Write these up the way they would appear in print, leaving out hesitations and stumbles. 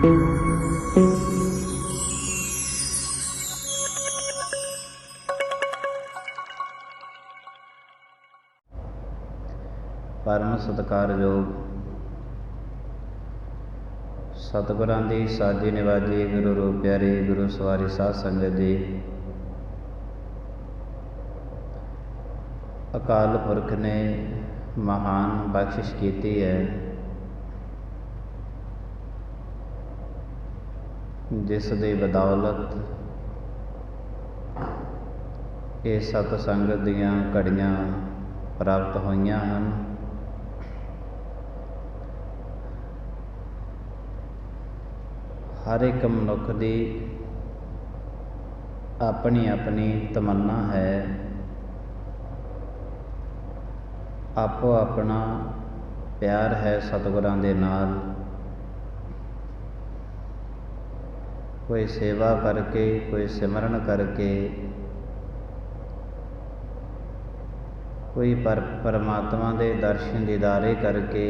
परम सत्कारयोग सतगुरां दी साजी निवाजी गुरु रूप प्यारी गुरु सवारी साध संगत जी। अकाल पुरख ने महान बख्शिश की है, जिस दी बदौलत ये सतसंगत दीयां घड़ियां प्राप्त होईयां हन। हर एक मनुख की अपनी अपनी तमन्ना है, आपो अपना प्यार है सतगुरां दे नाल। कोई सेवा करके, कोई सिमरन करके, कोई परमात्मा दे दर्शन दीदारे करके,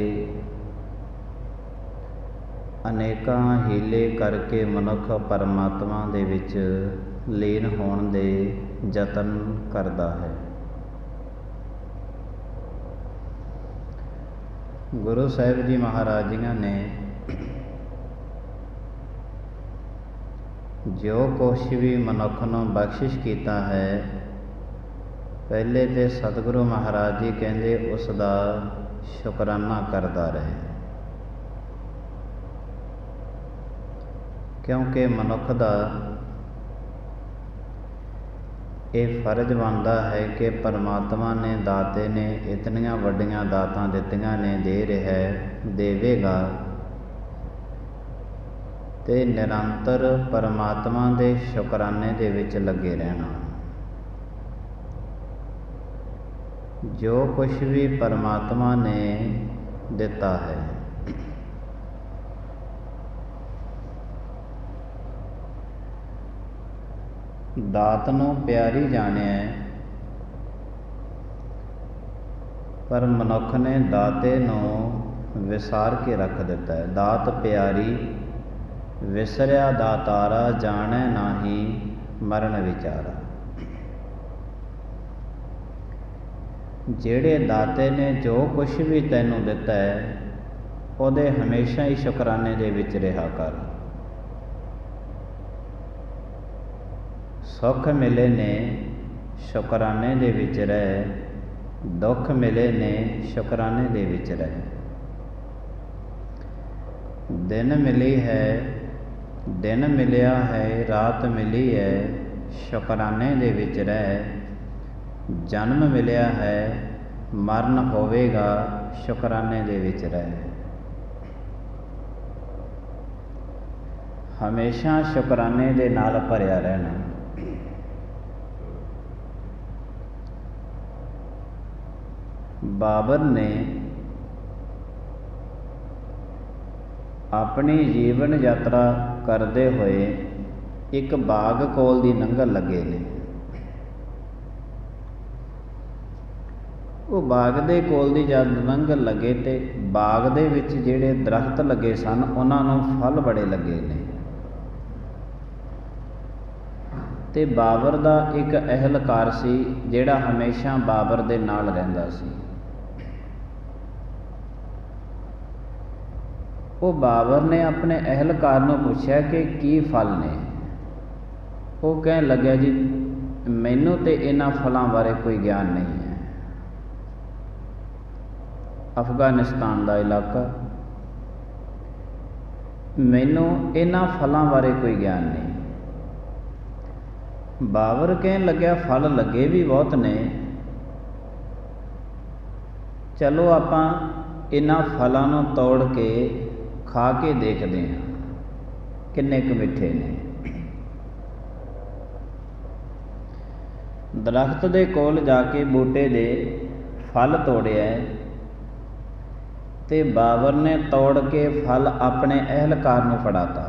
अनेकां हीले करके मनुख परमात्मा दे विच लीन होण दे यतन करदा है। गुरु साहिब जी महाराज जियां ने जो कुछ भी मनुख नूं बख्शिश कीता है, पहले तो सतगुरु महाराज जी कहंदे उसदा शुकराना करदा रहे, क्योंकि मनुख का ये फर्ज बनता है कि परमात्मा ने दाते ने इतनियां वड्डियां दातां दित्तियां ने, दे रहा है, देवेगा, ते निरंतर परमात्मा दे शुकराने दे विच लगे रहना। जो कुछ भी परमात्मा ने दिता है, दात नूं प्यारी जानिया, पर मनुख ने दाते नूं विसार के रख दिता है। दात प्यारी विसरिया दातारा, जाने नाही मरण विचारा। जेड़े दाते ने जो कुछ भी तैनूं दिता है, उहदे हमेशा ही शुकराने दे विच रहा कर। सुख मिले ने शुकराने दे विच रह, दुख मिले ने शुकराने दे विच रह। दिन मिली है, दिन मिलिया है, रात मिली है, शुकराने दे विच रह। जन्म मिलिया है, मरण होवेगा, शुकराने दे विच रह। हमेशा शुकराने दे नाल भरिया रहना। बाबर ने अपनी जीवन यात्रा करते हुए एक बाग कोल दी लंघन लगे ने। वो बाग दे कोल दी जद लंघन लगे ते बाग दे विच जिहड़े दरख्त लगे सन, उन्हां नूं फल बड़े लगे ने। ते बाबर दा एक अहलकार सी जिहड़ा हमेशा बाबर दे नाल रहिंदा सी। वो बाबर ने अपने अहलकार नूं पुछया कि की फल ने। वो कहन लग्या जी मैनू तो इन्हां फलों बारे कोई ज्ञान नहीं है। अफगानिस्तान का इलाका, मैनू इन्हां फलों बारे कोई ज्ञान नहीं। बाबर कहन लग्या फल लगे भी बहुत ने, चलो आपां इन्हां फलों नूं तोड़ के खा के देखते हैं किन्ने क मिठे ने। दरख्त दे कोल जाके बूटे दे फल तोड़िया ते बाबर ने तोड़ के फल अपने अहलकार नूं फड़ाता।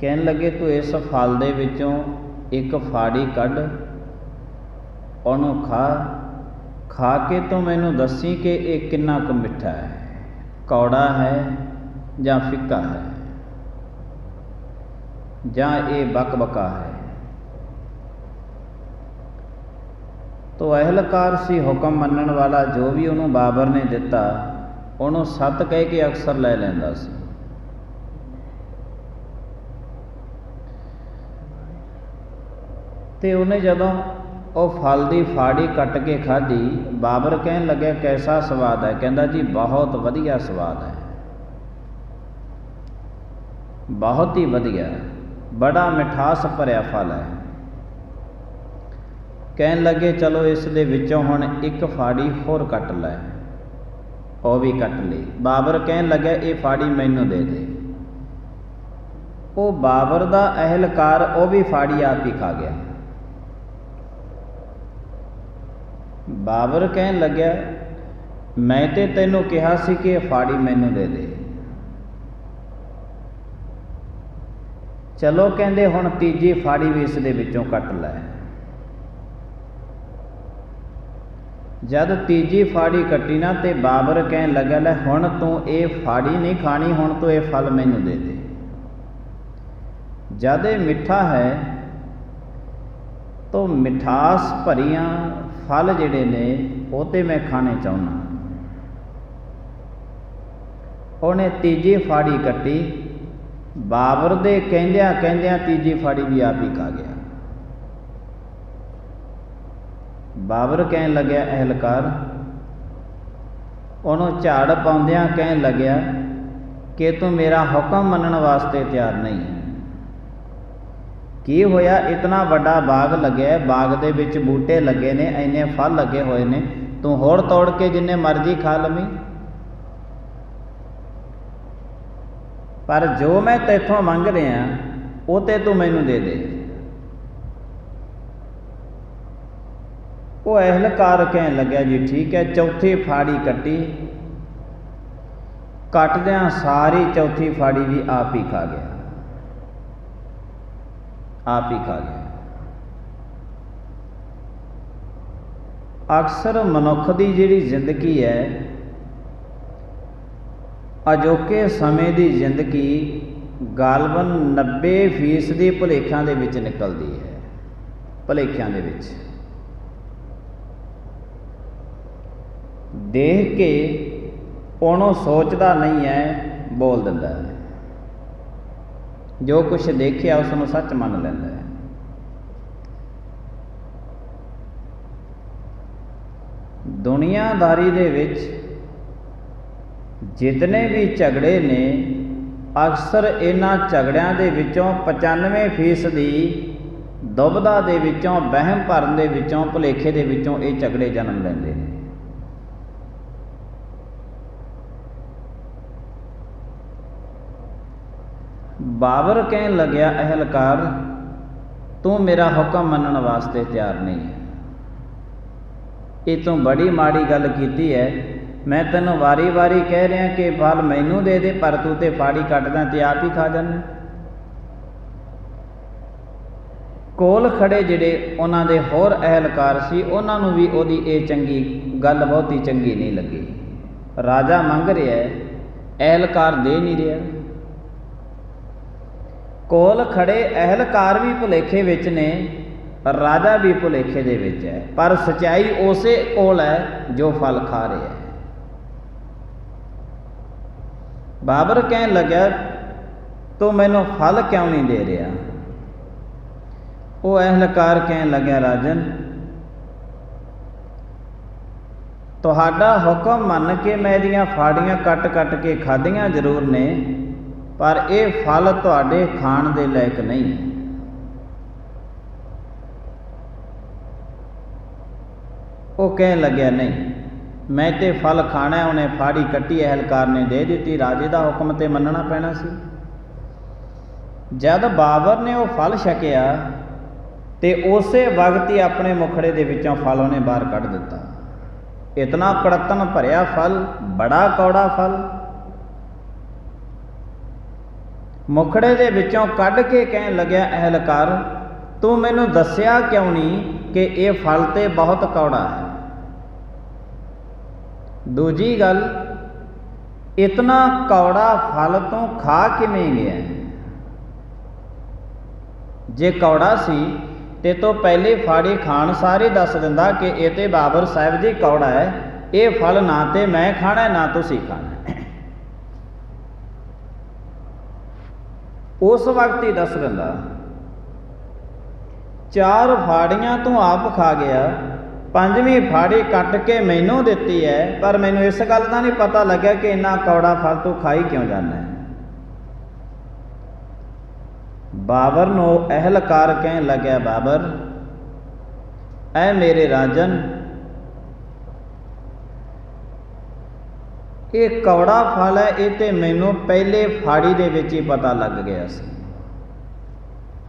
कहन लगे तू इस फल दे विचों एक फाड़ी कढ़, उहनूं खा के तो मैनू दसी कि ये किन्ना क मिठा है, कौड़ा है ਜਾਂ ਫਿੱਕਾ ਹੈ, ਜਾਂ ਇਹ ਬਕਬਕਾ ਹੈ। ਤੋ ਅਹਿਲਕਾਰ ਸੀ ਹੁਕਮ ਮੰਨਣ ਵਾਲਾ, ਜੋ ਵੀ ਉਹਨੂੰ ਬਾਬਰ ਨੇ ਦਿੱਤਾ ਉਹਨੂੰ ਸੱਤ ਕਹਿ ਕੇ ਅਕਸਰ ਲੈ ਲੈਂਦਾ ਸੀ। ਤੇ ਉਹਨੇ ਜਦੋਂ ਉਹ ਫਲ ਦੀ ਫਾੜੀ ਕੱਟ ਕੇ ਖਾਧੀ, ਬਾਬਰ ਕਹਿਣ ਲੱਗਿਆ ਕੈਸਾ ਸਵਾਦ ਹੈ? ਕਹਿੰਦਾ ਜੀ ਬਹੁਤ ਵਧੀਆ ਸਵਾਦ ਹੈ, ਬਹੁਤ ਹੀ ਵਧੀਆ, ਬੜਾ ਮਿਠਾਸ ਭਰਿਆ ਫਲ ਹੈ। ਕਹਿਣ ਲੱਗੇ ਚਲੋ ਇਸ ਦੇ ਵਿੱਚੋਂ ਹੁਣ ਇੱਕ ਫਾੜੀ ਹੋਰ ਕੱਟ ਲੈ। ਉਹ ਵੀ ਕੱਟ ਲਈ। ਬਾਬਰ ਕਹਿਣ ਲੱਗਿਆ ਇਹ ਫਾੜੀ ਮੈਨੂੰ ਦੇ ਦੇ। ਉਹ ਬਾਬਰ ਦਾ ਅਹਿਲਕਾਰ ਉਹ ਵੀ ਫਾੜੀ ਆਪ ਹੀ ਖਾ ਗਿਆ। ਬਾਬਰ ਕਹਿਣ ਲੱਗਿਆ ਮੈਂ ਤੇ ਤੈਨੂੰ ਕਿਹਾ ਸੀ ਕਿ ਇਹ ਫਾੜੀ ਮੈਨੂੰ ਦੇ ਦੇ। ਚਲੋ ਕਹਿੰਦੇ ਹੁਣ ਤੀਜੀ ਫਾੜੀ ਵੀ ਇਸ ਦੇ ਵਿੱਚੋਂ ਕੱਟ ਲੈ। ਜਦ ਤੀਜੀ ਫਾੜੀ ਕੱਟੀ ਨਾ ਤੇ ਬਾਬਰ ਕਹਿਣ ਲੱਗਾ ਲੈ ਹੁਣ ਤੂੰ ਇਹ ਫਾੜੀ ਨਹੀਂ ਖਾਣੀ, ਹੁਣ ਤੂੰ ਇਹ ਫਲ ਮੈਨੂੰ ਦੇ ਦੇ। ਜਦ ਇਹ ਮਿੱਠਾ ਹੈ ਤਾਂ ਮਿਠਾਸ ਭਰੀਆਂ ਫਲ ਜਿਹੜੇ ਨੇ ਉਹ ਤੇ ਮੈਂ ਖਾਣੇ ਚਾਹੁੰਦਾ। ਉਹਨੇ ਤੀਜੀ ਫਾੜੀ ਕੱਟੀ। ਬਾਬਰ ਦੇ ਕਹਿੰਦਿਆਂ ਕਹਿੰਦਿਆਂ ਤੀਜੀ ਫਾੜੀ ਵੀ ਆਪ ਹੀ ਖਾ ਗਿਆ। ਬਾਬਰ ਕਹਿਣ ਲੱਗਿਆ ਅਹਿਲਕਾਰ, ਉਹਨੂੰ ਝਾੜ ਪਾਉਂਦਿਆਂ ਕਹਿਣ ਲੱਗਿਆ ਕਿ ਤੂੰ ਮੇਰਾ ਹੁਕਮ ਮੰਨਣ ਵਾਸਤੇ ਤਿਆਰ ਨਹੀਂ ਹੈ। ਕੀ ਹੋਇਆ? ਇਤਨਾ ਵੱਡਾ ਬਾਗ ਲੱਗਿਆ, ਬਾਗ ਦੇ ਵਿੱਚ ਬੂਟੇ ਲੱਗੇ ਨੇ, ਇੰਨੇ ਫਲ ਲੱਗੇ ਹੋਏ ਨੇ, ਤੂੰ ਹੋਰ ਤੋੜ ਕੇ ਜਿੰਨੇ ਮਰਜ਼ੀ ਖਾ ਲਵੀਂ, ਪਰ ਜੋ ਮੈਂ ਤੈਥੋਂ ਮੰਗ ਰਿਹਾ ਉਹ ਤੇ ਤੂੰ ਮੈਨੂੰ ਦੇ ਦੇ। ਉਹ ਅਹਿਲਕਾਰ ਕਹਿਣ ਲੱਗਿਆ ਜੀ ਠੀਕ ਹੈ। ਚੌਥੀ ਫਾੜੀ ਕੱਟੀ, ਕੱਟਦਿਆਂ ਸਾਰੀ ਚੌਥੀ ਫਾੜੀ ਵੀ ਆਪ ਹੀ ਖਾ ਗਿਆ, ਆਪ ਹੀ ਖਾ ਗਿਆ। ਅਕਸਰ ਮਨੁੱਖ ਦੀ ਜਿਹੜੀ ਜ਼ਿੰਦਗੀ ਹੈ, ਅਜੋਕੇ ਸਮੇਂ ਦੀ ਜ਼ਿੰਦਗੀ ਗਾਲਬਨ 90% ਭੁਲੇਖਿਆਂ ਦੇ ਵਿੱਚ ਨਿਕਲਦੀ ਹੈ। ਭੁਲੇਖਿਆਂ ਦੇ ਵਿੱਚ ਦੇਖ ਕੇ ਉਹਨੂੰ ਸੋਚਦਾ ਨਹੀਂ ਹੈ, ਬੋਲ ਦਿੰਦਾ ਹੈ। ਜੋ ਕੁਛ ਦੇਖਿਆ ਉਸ ਨੂੰ ਸੱਚ ਮੰਨ ਲੈਂਦਾ ਹੈ। ਦੁਨੀਆਦਾਰੀ ਦੇ ਵਿੱਚ ਜਿਤਨੇ ਵੀ ਝਗੜੇ ਨੇ, ਅਕਸਰ ਇਹਨਾਂ ਝਗੜਿਆਂ ਦੇ ਵਿੱਚੋਂ 95% ਦੁਬਿਧਾ ਦੇ ਵਿੱਚੋਂ, ਵਹਿਮ ਭਰਮ ਦੇ ਵਿੱਚੋਂ, ਭੁਲੇਖੇ ਦੇ ਵਿੱਚੋਂ ਇਹ ਝਗੜੇ ਜਨਮ ਲੈਂਦੇ ਨੇ। ਬਾਬਰ ਕਹਿਣ ਲੱਗਿਆ ਅਹਿਲਕਾਰ, ਤੂੰ ਮੇਰਾ ਹੁਕਮ ਮੰਨਣ ਵਾਸਤੇ ਤਿਆਰ ਨਹੀਂ ਹੈ। ਇਹ ਤੂੰ ਬੜੀ ਮਾੜੀ ਗੱਲ ਕੀਤੀ ਹੈ। ਮੈਂ ਤੈਨੂੰ ਵਾਰੀ ਵਾਰੀ ਕਹਿ ਰਿਹਾ ਕਿ ਫਲ ਮੈਨੂੰ ਦੇ ਦੇ, ਪਰ ਤੂੰ ਤੇ ਫਾੜੀ ਕੱਟਦਾ ਤੇ ਆਪ ਹੀ ਖਾ ਜਾਂਦਾ। ਕੋਲ ਖੜੇ ਜਿਹੜੇ ਉਹਨਾਂ ਦੇ ਹੋਰ ਅਹਿਲਕਾਰ ਸੀ, ਉਹਨਾਂ ਨੂੰ ਵੀ ਉਹਦੀ ਇਹ ਚੰਗੀ ਗੱਲ ਬਹੁਤੀ ਚੰਗੀ ਨਹੀਂ ਲੱਗੀ। ਰਾਜਾ ਮੰਗ ਰਿਹਾ, ਅਹਿਲਕਾਰ ਦੇ ਨਹੀਂ ਰਿਹਾ। ਕੋਲ ਖੜੇ ਅਹਿਲਕਾਰ ਵੀ ਭੁਲੇਖੇ ਵਿੱਚ ਨੇ, ਰਾਜਾ ਵੀ ਭੁਲੇਖੇ ਦੇ ਵਿੱਚ ਹੈ, ਪਰ ਸੱਚਾਈ ਉਸੇ ਕੋਲ ਹੈ ਜੋ ਫਲ ਖਾ ਰਿਹਾ ਹੈ। ਬਾਬਰ ਕਹਿਣ ਲੱਗਿਆ ਤੂੰ ਮੈਨੂੰ ਫਲ ਕਿਉਂ ਨਹੀਂ ਦੇ ਰਿਹਾ? ਉਹ ਅਹਿਲਕਾਰ ਕਹਿਣ ਲੱਗਿਆ ਰਾਜਨ, ਤੁਹਾਡਾ ਹੁਕਮ ਮੰਨ ਕੇ ਮੈਂ ਇਹਦੀਆਂ ਫਾੜੀਆਂ ਕੱਟ ਕੱਟ ਕੇ ਖਾਧੀਆਂ ਜ਼ਰੂਰ ਨੇ, ਪਰ ਇਹ ਫਲ ਤੁਹਾਡੇ ਖਾਣ ਦੇ ਲਾਇਕ ਨਹੀਂ। ਉਹ ਕਹਿਣ ਲੱਗਿਆ ਨਹੀਂ, ਮੈਂ ਤੇ ਫਲ ਖਾਣਾ। ਉਹਨੇ ਫਾੜੀ ਕੱਟੀ, ਅਹਿਲਕਾਰ ਨੇ ਦੇ ਦਿੱਤੀ। ਰਾਜੇ ਦਾ ਹੁਕਮ ਤੇ ਮੰਨਣਾ ਪੈਣਾ ਸੀ। ਜਦ ਬਾਬਰ ਨੇ ਉਹ ਫਲ ਛਕਿਆ ਤੇ ਉਸੇ ਵਕਤ ਹੀ ਆਪਣੇ ਮੁਖੜੇ ਦੇ ਵਿੱਚੋਂ ਫਲ ਉਹਨੇ ਬਾਹਰ ਕੱਢ ਦਿੱਤਾ। ਇਤਨਾ ਕੜਤਨ ਭਰਿਆ ਫਲ, ਬੜਾ ਕੌੜਾ ਫਲ, ਮੁਖੜੇ ਦੇ ਵਿੱਚੋਂ ਕੱਢ ਕੇ ਕਹਿਣ ਲੱਗਿਆ ਅਹਿਲਕਾਰ, ਤੂੰ ਮੈਨੂੰ ਦੱਸਿਆ ਕਿਉਂ ਨਹੀਂ ਕਿ ਇਹ ਫਲ ਤੇ ਬਹੁਤ ਕੌੜਾ ਹੈ? ਦੂਜੀ ਗੱਲ, इतना कौड़ा फल तू खा किवें गया? जे कौड़ा सी ते तो पहले फाड़ी खाण सारे दस दिंदा कि ये तो बाबर साहब जी कौड़ा है, ये फल ना तो मैं खाना ना तुसीं खाना। उस वक्त ही दस दिंदा। 4 फाड़ियां तू आप खा गया, 5वीं फाड़ी कट के मैनू दिती है, पर मैनू इस गल का नहीं पता लग्या कि इन्ना कौड़ा फल तू खाई क्यों जाना है। बाबर नू अहलकार कहन लग्या, बाबर ऐ मेरे राजन, ये कौड़ा फल है, ये तो मैनू पहले फाड़ी दे विच ही पता लग गया सी,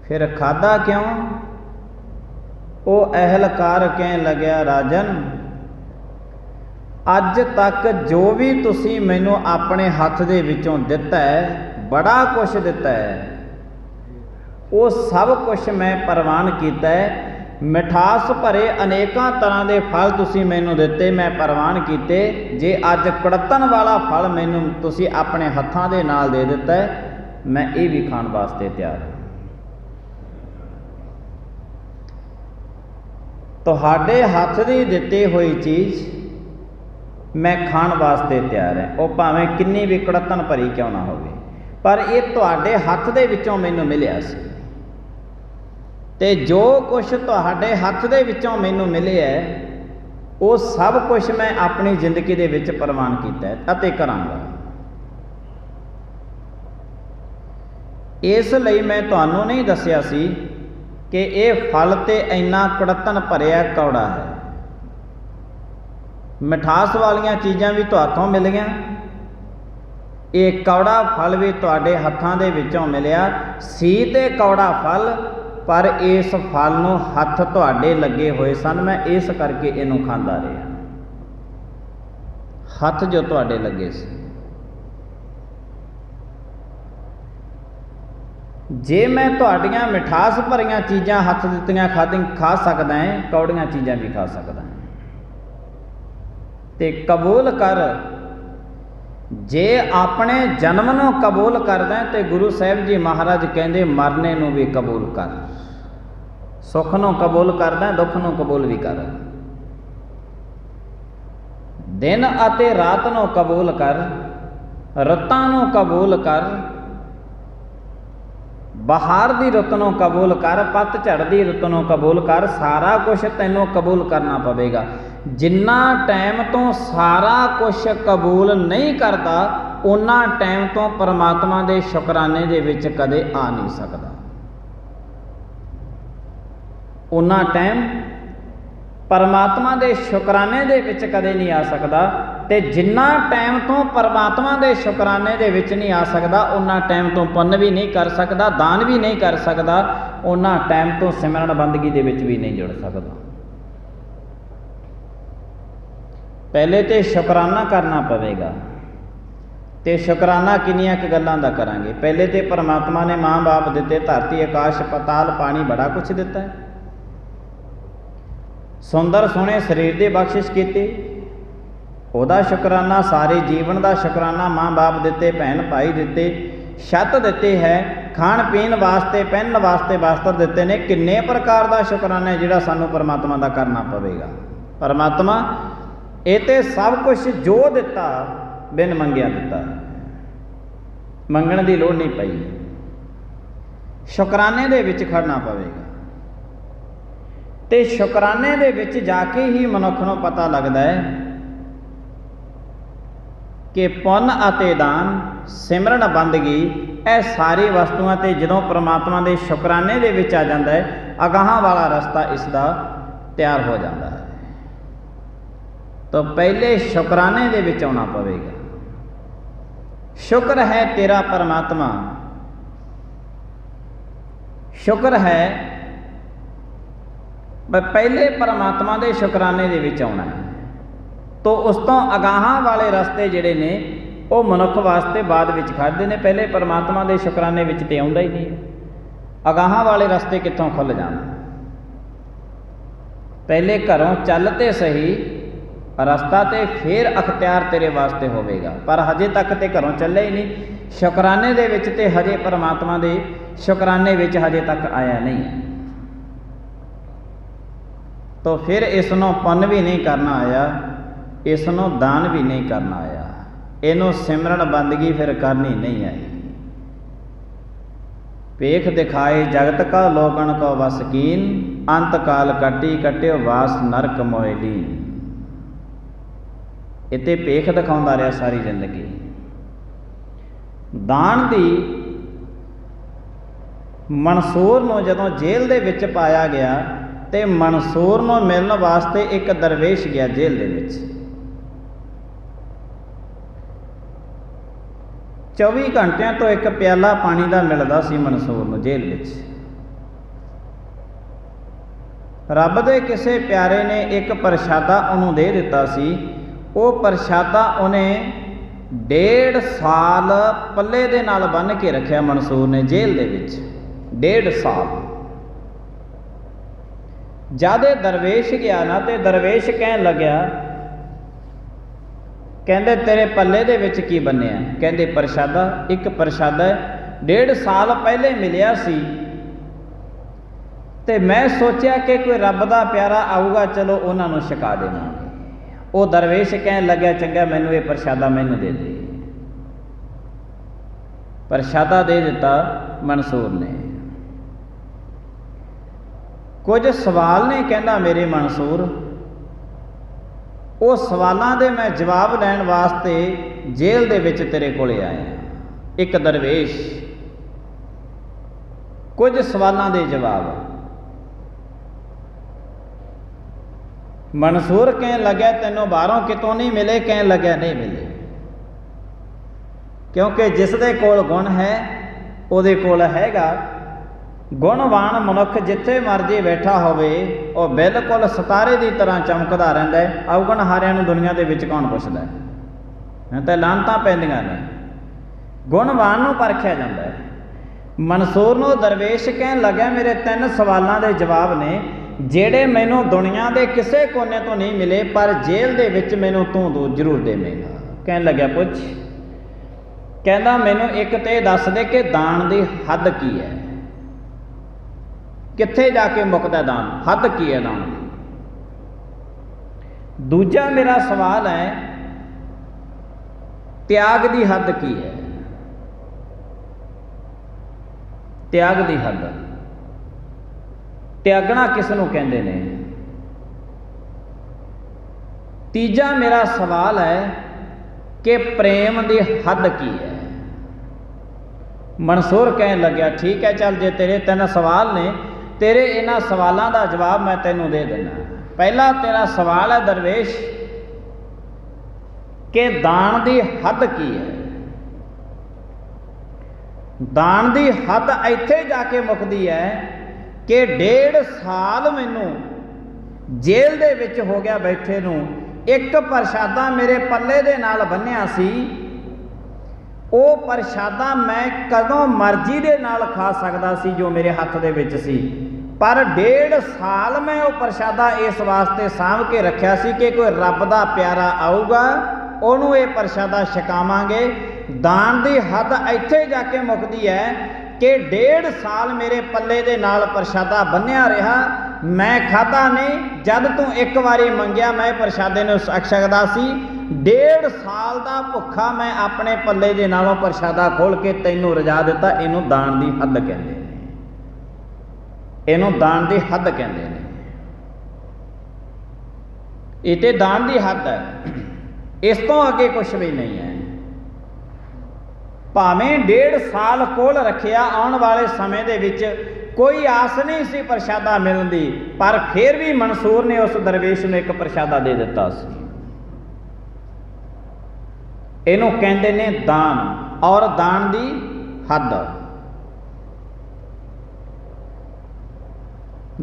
फिर खाधा क्यों? वो अहलकार कहन लग्या, राजन अज तक जो भी तुसी मैनू अपने हथ दे विचों दिता है, बड़ा कुछ दिता है, वो सब कुछ मैं प्रवान किया है। मिठास भरे अनेकों तरह के फल तुसी मैनू दिते, मैं प्रवान किए। जे अज कड़तन वाला फल मैनू तुसी अपने हथां दे नाल दे दिता है, मैं ये भी खाण वास्ते तैयार हूँ। तुहाडे हथ दी दिती हुई चीज़ मैं खाण वास्ते तैयार है, वो भावें किन्नी भी कड़तन भरी क्यों ना होवे, पर ये तुहाडे हथ दे विचों मैनू मिलिया सी। ते जो कुछ तुहाडे हथ दे विचों मैनू मिले है, वो सब कुछ मैं अपनी जिंदगी दे विच प्रवान कीता है अते करांगा। इस लई मैं तुहानू नहीं दस्सिया सी कि ये फल ते इन्ना कड़तन भरिया कौड़ा है। मिठास वालियां चीज़ां भी तुहाथों मिलियां, ये कौड़ा फल भी तुहाडे हत्थां दे विचों मिलिया सी। ते कौड़ा फल, पर इस फल नूं हथ तुहाडे लगे हुए सन, मैं इस करके इनू खांदा रहा। हथ जो तुहाडे लगे सी, जे मैं तुहाडियां मिठास भरियां चीज़ां हथ दित्तियां खा सकदा है, कौड़ियां चीज़ां भी खा सकदा है। ते कबूल कर, जे अपने जन्म नूं कबूल करदा है, तो गुरु साहिब जी महाराज कहंदे मरने नूं भी कबूल कर। सुख नूं कबूल करदा है, दुख नूं कबूल भी कर। दिन अते रात नूं कबूल कर, रुत्तां नूं कबूल कर, बहार की रुत नूं कबूल कर, पतझड़ की रुत नूं कबूल कर। सारा कुछ तैनूं कबूल करना पवेगा। जिन्ना टाइम तो सारा कुछ कबूल नहीं करता, उन्ना टाइम तो परमात्मा के शुकराने दे विच कदे आ नहीं सकता। उन्ना टाइम परमात्मा के शुकराने दे विच कदे नहीं आ सकता। ते जिन्ना टाइम तो परमात्मा के शुकराने दे विच नहीं आ सकता, उन्ना टाइम तो पुण्य भी नहीं कर सकता, दान भी नहीं कर सकता, उन्ना टाइम तो सिमरन बंदगी दे विच भी नहीं जुड़ सकता। पहले तो शुकराना करना पवेगा। तो शुकराना किनियां क गल्लां दा करांगे। पहले तो परमात्मा ने माँ बाप दिते, धरती आकाश पताल पानी बड़ा कुछ दिता है। सुंदर सोहने शरीर की बख्शिश की, ਉਹਦਾ शुकराना, सारे जीवन का शुकराना। माँ बाप दिते, भैन भाई दिते, छत दिते है, खाण पीण वास्ते, पहनण वास्ते वस्त्र दिते ने। किन्ने प्रकार का शुकराना है जिहड़ा सानू परमात्मा का करना पवेगा। परमात्मा ये तो सब कुछ जो दिता बिन मंगिया दिता, मंगण की लोड़ नहीं पई। शुकराने दे विच खड़ना पवेगा। तो शुकराने दे विच जाके ही मनुख नूं पता लगता है कि पुण्य अते दान, सिमरन बंदगी, यह सारी वस्तुआं ते जदों परमात्मा के शुकराने दे विच आ जाता है, अगाहां वाला रस्ता इसका तैयार हो जाता है। तो पहले शुकराने दे विच आउणा पवेगा। शुक्र है तेरा परमात्मा, शुक्र है। पहले परमात्मा के शुकराने दे विच आउणा है। तो उस तो अगाहां वाले रस्ते जिहड़े ने वो मनुख वास्ते बाद विच खड़दे ने। पहले परमात्मा के शुकराने विच ते आउंदा ही नहीं। अगाहां वाले रस्ते कित्थों खुल जाण। पहले घरों चलते सही ਰਸਤਾ ਤੇ ਫਿਰ ਅਖਤਿਆਰ ਤੇਰੇ ਵਾਸਤੇ ਹੋਵੇਗਾ, ਪਰ ਹਜੇ ਤੱਕ ਤੇ ਘਰੋਂ ਚੱਲੇ ਹੀ ਨਹੀਂ। ਸ਼ੁਕਰਾਨੇ ਦੇ ਵਿੱਚ ਤੇ ਹਜੇ ਪਰਮਾਤਮਾ ਦੇ ਸ਼ੁਕਰਾਨੇ ਵਿੱਚ ਹਜੇ ਤੱਕ ਆਇਆ ਨਹੀਂ ਹੈ। तो फिर इसनों पुन भी नहीं करना आया, इसनों दान भी नहीं करना आया, इनों सिमरन बंदगी फिर करनी नहीं आई। पेख दिखाए जगत का लोगन को वसकीन, अंत काल कटी कट्यो वास नरक मोयलीन। इते पेख दिखाउंदा रहा सारी जिंदगी। दान दी मंसूर नूं जदों जेल दे विच पाया गया ते मंसूर नूं मिलण वास्ते एक दरवेश गया जेल दे विच। 24 घंटिया तो एक प्याला पानी का मिलता सी मंसूर नूं जेल विच। रब दे किसे प्यारे ने एक प्रशादा उन्होंने दे दिता सी। वो प्रशादा उन्हें 1.5 साल पल्ले दे नाल बन के रखिया मंसूर ने जेल दे विच। 1.5 साल जद दरवेश गया ना तो दरवेश कहन लग्या, कहंदे तेरे पल्ले दे विच की बनिया? कहंदे प्रशादा। एक प्रशादा 1.5 साल पहले मिलिया सी ते मैं सोचा कि कोई रब दा प्यारा आऊगा, चलो उन्हां नूं छका देवांगे। वो दरवेश कहन लग्या, चंगा मैनूं ये प्रशादा मैनूं दे दे। प्रशादा दे दिता मंसूर ने। कुछ सवाल ने कहना मेरे मंसूर, वो सवालों के मैं जवाब लैण वास्ते जेल दे विच तेरे कोले आया। एक दरवेश कुछ सवालों के जवाब। मंसूर कहन लग्या तैनों बाहरों कितों नहीं मिले? कहन लग्या नहीं मिले, क्योंकि जिस दे कोल गुण है उहदे कोल हैगा। गुणवान मनुख जिथे मर्जी बैठा होवे वो बिल्कुल सितारे की तरह चमकदा रहिंदा है। अवगुण हारियां नूं दुनिया दे विच कौन पुछदा है? तो लानतां पैंदियां ने। गुणवान नूं परखिया जांदा है। मंसूर नूं दरवेश कहन लग्या मेरे 3 सवालों के जवाब ने जिहड़े मैनूं दुनिया के किसी कोने तो नहीं मिले, पर जेल दे विच मैनूं तूं जरूर देवेगा। कहन लग्या पुछ। कहंदा मैनूं एक ते दस दे कि दान की हद की है, कित्थे जाके मुकदा दान, हद की है दान की। दूजा मेरा सवाल है त्याग की हद की है, त्याग की हद, त्यागना किसनूं कहंदे ने। तीजा मेरा सवाल है कि प्रेम की हद की है। मंसूर कहन लग्या ठीक है, चल जे तेरे 3 सवाल ने, तेरे इन्हां सवालों का जवाब मैं तैनूं दे देना। पहला तेरा सवाल है दरवेश कि दान की हद की है। दान की हद इत्थे जाके मुकदी है कि 1.5 साल मैनूं जेल दे विच हो गया बैठे नूं। एक प्रशादा मेरे पल्ले दे नाल बन्निया सी, वो प्रशादा मैं कदों मर्जी दे नाल खा सकदा सी जो मेरे हथ दे विच सी, पर 1.5 साल मैं वो प्रशादा इस वास्ते सांभ के रखिया सी कि कोई रब दा प्यारा आऊगा उहनूं ये प्रशादा छकावांगे। दान की हद इत्थे जाके मुकदी है कि 1.5 साल मेरे पल्ले दे नाल प्रशादा बन्निया रहा, मैं खाता नहीं। जद तू एक बारी मंगिया मैं प्रशादे नूं छकदा सी। 1.5 साल का भुखा मैं अपने पल्ले दे नालों प्रशादा खोल के तैनूं रजा दिता। इनू दान की हद कहते हैं, इनू दान की हद कहते हैं। ये तो दान की हद है, इस तो अगे कुछ भी नहीं है। भावें 1.5 साल कोल रखिया, आने वाले समय दे विच कोई आस नहीं सी प्रशादा मिलण दी, पर फिर भी मंसूर ने उस दरवेश नूं एक प्रशादा दे दिता सी। इनू कहते ने दान, और दान की हद।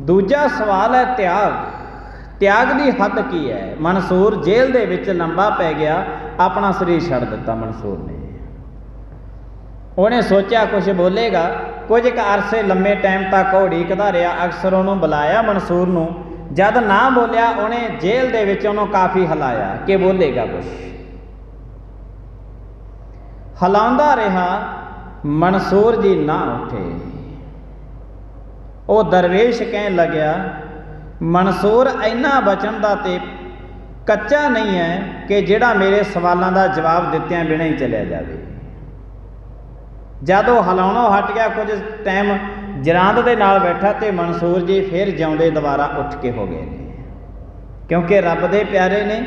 दूजा सवाल है त्याग। त्याग की हद की है? मंसूर जेल दे विच लंबा पै गया, अपना शरीर छड्ड दिता मंसूर ने। उन्हें सोचा कुछ बोलेगा, कुछ अरसे लंबे टाइम तक उड़ीकदा रहा। अक्सर उन्होंने बुलाया मंसूर नूं जद ना बोलिया उन्हें जेल दे विच उन्होंने काफ़ी हिलाया कि बोलेगा कुछ। हिलाउंदा रहा, मंसूर जी ना उठे। वो दरवेश कहन लग्या मंसूर इन्ना बचन दा ते कच्चा नहीं है कि जिहड़ा मेरे सवालों का जवाब दित्तियां बिना ही चलिया जाए। जब वो हिलाउणों हट गया, कुछ टाइम जरांद दे नाल बैठा तो मंसूर जी फिर जिउंदे दोबारा उठ के हो गए, क्योंकि रब दे प्यारे ने।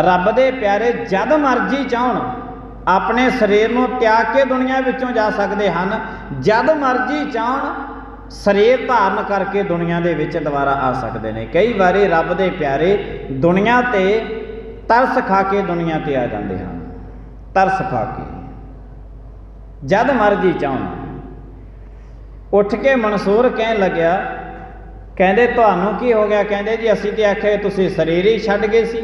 रब दे प्यारे जद मर्जी चाहण अपने शरीर को त्याग के दुनिया विचों जा सकते हैं, जद मर्जी चाहण शरीर धारण करके दुनिया दे विच दोबारा आ सकते हैं। कई बारी रब दे प्यारे दुनिया ते तरस खा के दुनिया ते आ जाते हैं, तरस खा के जद मर्जी चाहण। उठ के मंसूर कहन लग्या, कहंदे तुहानूं की हो गया? कहंदे जी असीं ते आखे तुसीं शरीर ही छड्ड गए सी,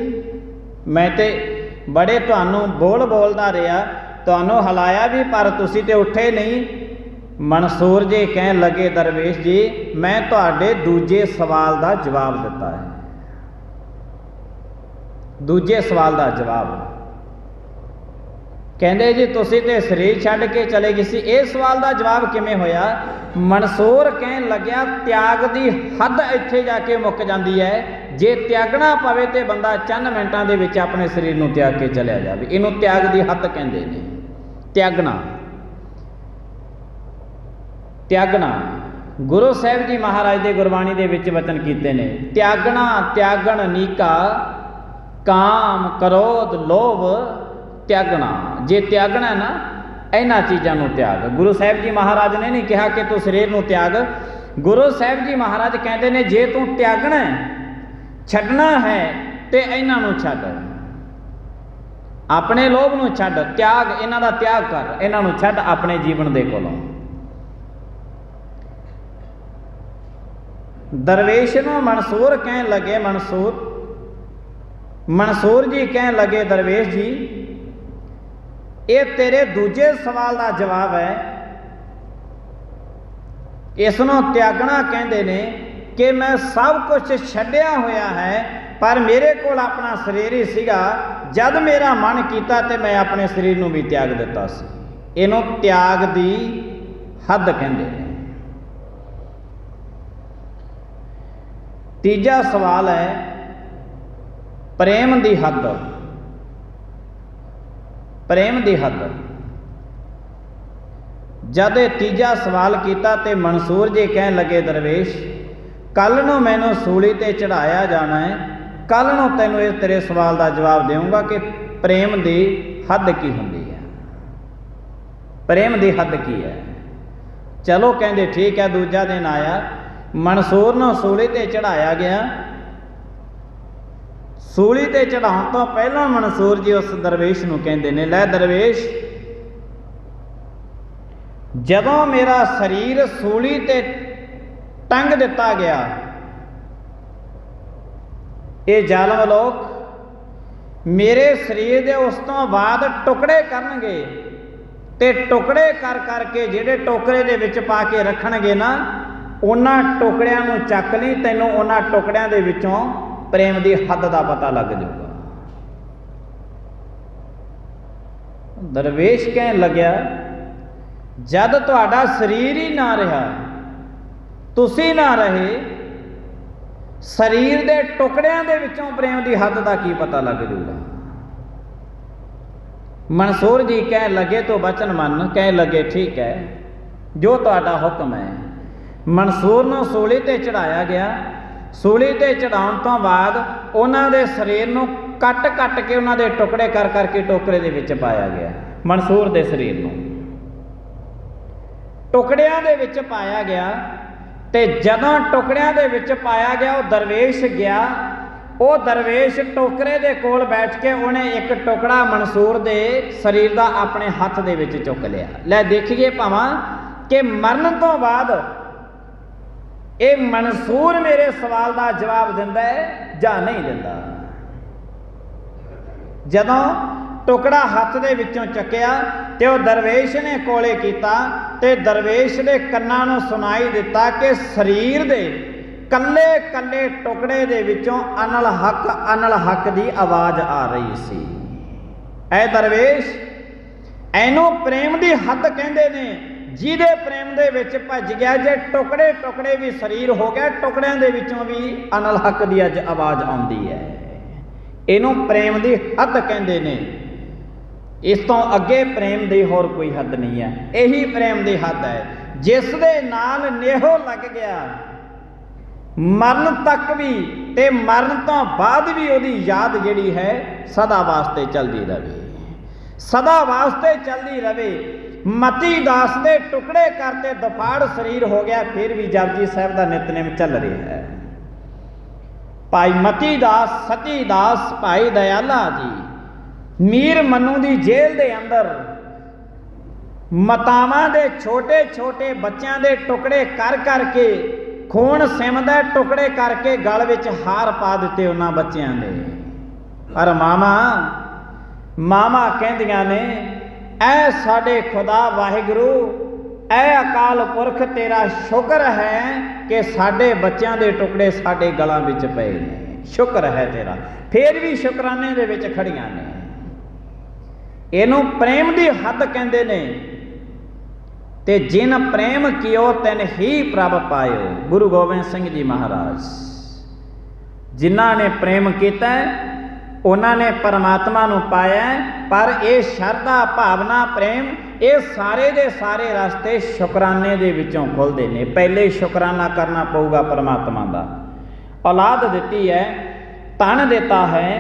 मैं ते बड़े तुहानूं बोलदा रहा, तुहानूं हिलाया भी पर तुसीं ते उठे नहीं। मंसूर जी कहन लगे दरवेश जी मैं तुहाडे दूजे सवाल का जवाब दिता है। दूजे सवाल का जवाब कहंदे जी तुसीं ते शरीर छड्ड के चले गए सी, इस सवाल का जवाब किवें होया? मंसूर कहन लग्या त्याग की हद इत्थे जाके मुक जाती है, जे त्यागना पवे तो बंदा चंद मिनटां दे विच अपने शरीर नूं त्याग के चलिया जाए। इनू त्याग की हद कहंदे ने। त्यागना त्यागना गुरु साहिब जी महाराज के गुरबाणी दे विच वचन कीते ने, त्यागना त्यागण नीका काम क्रोध लोभ त्यागना। जे त्यागना है ना इन्हां चीज़ों को त्याग। गुरु साहिब जी महाराज ने नहीं कहा कि तू शरीर को त्याग। गुरु साहिब जी महाराज कहते हैं जे तू त्यागना है छड्डना है तो इन्हां नूं छड्ड, अपने लोभ नूं छड्ड, त्याग इन्हां दा त्याग कर, इन्हां नूं छड्ड अपने जीवन दे कोलों। दरवेश नूं मंसूर कहन लगे, मंसूर जी कहन लगे दरवेश जी ये तेरे दूजे सवाल का जवाब है। इसनों त्यागना कहते ने कि मैं सब कुछ छड्डिया होया है पर मेरे को अपना शरीर ही सीगा, जब मेरा मन किया तो मैं अपने शरीर को भी त्याग दिता सी। इनू त्याग की हद कहते हैं। तीजा सवाल है प्रेम की हद। प्रेम की हद जब तीजा सवाल किया तो मंसूर जी कहन लगे दरवेश कल नूं मैनूं सूली ते चढ़ाया जाना है, कल नूं तैनूं इस तेरे सवाल का जवाब देऊँगा कि प्रेम की हद की होंदी है, प्रेम की हद की है। चलो कहंदे ठीक है। दूजा दिन आया, मंसूर नूं सूली ते चढ़ाया गया। सूली ते चढ़ाउण तो पहला मंसूर जी उस दरवेश नूं कहंदे ने, लै दरवेश जदों मेरा शरीर सूली ते टंग दिता गया, ये जालम लोग मेरे शरीर दे उस तो बाद टुकड़े करनगे ते टुकड़े कर करके जिहड़े टोकरे दे विच पा के रखणगे ना, उन्हां टुकड़ियां नूं चक लई, तैनूं उन्हां टुकड़ियां दे विचों प्रेम की हद का पता लग जाऊगा। दरवेश कहन लग्या जद तुहाडा शरीर ही ना रहा, तुसी ना रहे, शरीर के टुकड़ियां दे विचों प्रेम की हद का की पता लग जाऊगा। मंसूर जी कहन लगे तो वचन मन, कहन लगे ठीक है जो तुहाडा हुक्म है। मंसूर नूं सूली ते चढ़ाया गया। सूली ते चढ़ाउण तो बाद उन्हां दे शरीर नूं कट कट के उन्हां दे टुकड़े कर करके टोकरे दे विच पाया गया। मंसूर दे शरीर नूं टुकड़ियां दे विच पाया गया ते जदों टुकड़ियां दे विच पाया गया, वो दरवेश गया, वो दरवेश टोकरे दे कोल बैठ के उन्हें एक टुकड़ा मंसूर दे शरीर का अपने हथ दे विच चुक लिया। लै देखिए भावां कि मरन तो बाद ये मंसूर मेरे सवाल का जवाब दिंदा है जां नहीं दिंदा। जदों टुकड़ा हथ दे विचों चुक्या ते वो दरवेश ने कोले कीता ते दरवेश दे कन्नां नूं सुनाई दिता कि शरीर दे ਕੱਲੇ ਕੱਲੇ ਟੁਕੜੇ ਦੇ ਵਿੱਚੋਂ ਅਨਲ ਹੱਕ ਦੀ ਆਵਾਜ਼ ਆ ਰਹੀ ਸੀ। ਐ ਦਰਵੇਸ਼, ਇਹਨੂੰ ਪ੍ਰੇਮ ਦੀ ਹੱਦ ਕਹਿੰਦੇ ਨੇ। ਜਿਹਦੇ ਪ੍ਰੇਮ ਦੇ ਵਿੱਚ ਭੱਜ ਗਿਆ, ਜੇ ਟੁਕੜੇ ਟੁਕੜੇ ਵੀ ਸਰੀਰ ਹੋ ਗਿਆ, ਟੁਕੜਿਆਂ ਦੇ ਵਿੱਚੋਂ ਵੀ ਅਨਲ ਹੱਕ ਦੀ ਅੱਜ ਆਵਾਜ਼ ਆਉਂਦੀ ਹੈ। ਇਹਨੂੰ ਪ੍ਰੇਮ ਦੀ ਹੱਦ ਕਹਿੰਦੇ ਨੇ। ਇਸ ਤੋਂ ਅੱਗੇ ਪ੍ਰੇਮ ਦੀ ਹੋਰ ਕੋਈ ਹੱਦ ਨਹੀਂ ਹੈ। ਇਹੀ ਪ੍ਰੇਮ ਦੀ ਹੱਦ ਹੈ ਜਿਸ ਦੇ ਨਾਲ ਨੇਹੋ ਲੱਗ ਗਿਆ, ਮਰਨ ਤੱਕ ਵੀ ਤੇ ਮਰਨ ਤੋਂ ਬਾਅਦ ਵੀ ਉਹਦੀ ਯਾਦ ਜਿਹੜੀ ਹੈ ਸਦਾ ਵਾਸਤੇ ਚੱਲਦੀ ਰਹੇ, ਸਦਾ ਵਾਸਤੇ ਚੱਲਦੀ ਰਹੇ। ਮਤੀ ਦਾਸ ਦੇ ਟੁਕੜੇ ਕਰਤੇ ਦਫਾੜ ਸਰੀਰ ਹੋ ਗਿਆ, ਫਿਰ ਵੀ ਜਪਜੀ ਸਾਹਿਬ ਦਾ ਨਿਤਨੇਮ ਚੱਲ ਰਿਹਾ ਹੈ। ਭਾਈ ਮਤੀ ਦਾਸ, ਸਤੀ ਦਾਸ, ਭਾਈ ਦਇਆਲਾ ਜੀ ਮੀਰ ਮਨੂੰ ਦੀ ਜੇਲ੍ਹ ਦੇ ਅੰਦਰ ਮਤਾਵਾਂ ਦੇ ਛੋਟੇ ਛੋਟੇ ਬੱਚਿਆਂ ਦੇ ਟੁਕੜੇ ਕਰ ਕਰਕੇ, ਖੂਨ ਸਿਮਦਾ ਟੁਕੜੇ ਕਰਕੇ ਗਲ ਵਿੱਚ ਹਾਰ ਪਾ ਦਿੱਤੇ ਉਹਨਾਂ ਬੱਚਿਆਂ ਦੇ। ਪਰ ਮਾਵਾਂ ਕਹਿੰਦੀਆਂ ਨੇ, ਐ ਸਾਡੇ ਖੁਦਾ ਵਾਹਿਗੁਰੂ, ਐ ਅਕਾਲ ਪੁਰਖ, ਤੇਰਾ ਸ਼ੁਕਰ ਹੈ ਕਿ ਸਾਡੇ ਬੱਚਿਆਂ ਦੇ ਟੁਕੜੇ ਸਾਡੇ ਗਲਾਂ ਵਿੱਚ ਪਏ ਨੇ, ਸ਼ੁਕਰ ਹੈ ਤੇਰਾ। ਫੇਰ ਵੀ ਸ਼ੁਕਰਾਨੇ ਦੇ ਵਿੱਚ ਖੜੀਆਂ ਨੇ। ਇਹਨੂੰ ਪ੍ਰੇਮ ਦੀ ਹੱਦ ਕਹਿੰਦੇ ਨੇ। ਤੇ ਜਿਨ ਪ੍ਰੇਮ ਕੀਓ ਤਿਨ ਹੀ ਪ੍ਰਭ ਪਾਇਓ, ਗੁਰੂ ਗੋਬਿੰਦ ਸਿੰਘ ਜੀ ਮਹਾਰਾਜ। ਜਿਨ੍ਹਾਂ ਨੇ ਪ੍ਰੇਮ ਕੀਤਾ ਉਹਨਾਂ ਨੇ ਪਰਮਾਤਮਾ ਨੂੰ ਪਾਇਆ। ਪਰ ਇਹ ਸ਼ਰਧਾ, ਭਾਵਨਾ, ਪ੍ਰੇਮ, ਇਹ ਸਾਰੇ ਦੇ ਸਾਰੇ ਰਸਤੇ ਸ਼ੁਕਰਾਨੇ ਦੇ ਵਿੱਚੋਂ ਖੁੱਲ੍ਹਦੇ ਨੇ। ਪਹਿਲੇ ਸ਼ੁਕਰਾਨਾ ਕਰਨਾ ਪਊਗਾ ਪਰਮਾਤਮਾ ਦਾ। ਔਲਾਦ ਦਿੱਤੀ ਹੈ, ਧਨ ਦਿੱਤਾ ਹੈ,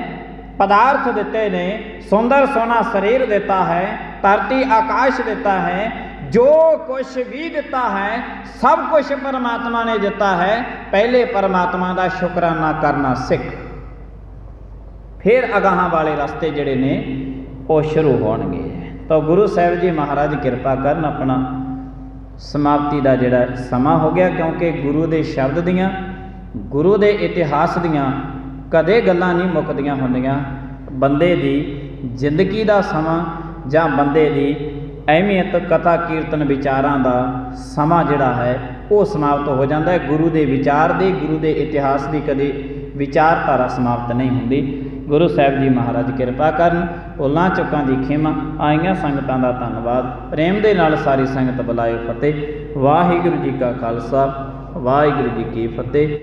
ਪਦਾਰਥ ਦਿੱਤੇ ਨੇ, ਸੁੰਦਰ ਸੋਹਣਾ ਸਰੀਰ ਦਿੱਤਾ ਹੈ, ਧਰਤੀ ਆਕਾਸ਼ ਦਿੱਤਾ ਹੈ, ਜੋ ਕੁਛ ਵੀ ਦਿੱਤਾ ਹੈ ਸਭ ਕੁਛ ਪਰਮਾਤਮਾ ਨੇ ਦਿੱਤਾ ਹੈ। ਪਹਿਲੇ ਪਰਮਾਤਮਾ ਦਾ ਸ਼ੁਕਰਾਨਾ ਕਰਨਾ ਸਿੱਖ, ਫਿਰ ਅਗਾਹਾਂ ਵਾਲੇ ਰਸਤੇ ਜਿਹੜੇ ਨੇ ਉਹ ਸ਼ੁਰੂ ਹੋਣਗੇ। ਤਾਂ ਗੁਰੂ ਸਾਹਿਬ ਜੀ ਮਹਾਰਾਜ ਕਿਰਪਾ ਕਰਨ। ਆਪਣਾ ਸਮਾਪਤੀ ਦਾ ਜਿਹੜਾ ਸਮਾਂ ਹੋ ਗਿਆ, ਕਿਉਂਕਿ ਗੁਰੂ ਦੇ ਸ਼ਬਦ ਦੀਆਂ, ਗੁਰੂ ਦੇ ਇਤਿਹਾਸ ਦੀਆਂ ਕਦੇ ਗੱਲਾਂ ਨਹੀਂ ਮੁੱਕਦੀਆਂ ਹੁੰਦੀਆਂ। ਬੰਦੇ ਦੀ ਜ਼ਿੰਦਗੀ ਦਾ ਸਮਾਂ ਜਾਂ ਬੰਦੇ ਦੀ ਅਹਿਮੀਅਤ, ਕਥਾ ਕੀਰਤਨ, ਵਿਚਾਰਾਂ ਦਾ ਸਮਾਂ ਜਿਹੜਾ ਹੈ ਉਹ ਸਮਾਪਤ ਹੋ ਜਾਂਦਾ ਹੈ। ਗੁਰੂ ਦੇ ਵਿਚਾਰ ਦੀ, ਗੁਰੂ ਦੇ ਇਤਿਹਾਸ ਦੀ ਕਦੇ ਵਿਚਾਰਧਾਰਾ ਸਮਾਪਤ ਨਹੀਂ ਹੁੰਦੀ। ਗੁਰੂ ਸਾਹਿਬ ਜੀ ਮਹਾਰਾਜ ਕਿਰਪਾ ਕਰਨ। ਭੁੱਲਾਂ ਚੁੱਕਾਂ ਦੀ ਖਿਮਾ। ਆਈਆਂ ਸੰਗਤਾਂ ਦਾ ਧੰਨਵਾਦ। ਪ੍ਰੇਮ ਦੇ ਨਾਲ ਸਾਰੀ ਸੰਗਤ ਬੁਲਾਇਓ ਫਤਿਹ। ਵਾਹਿਗੁਰੂ ਜੀ ਕਾ ਖਾਲਸਾ, ਵਾਹਿਗੁਰੂ ਜੀ ਕੀ ਫਤਿਹ।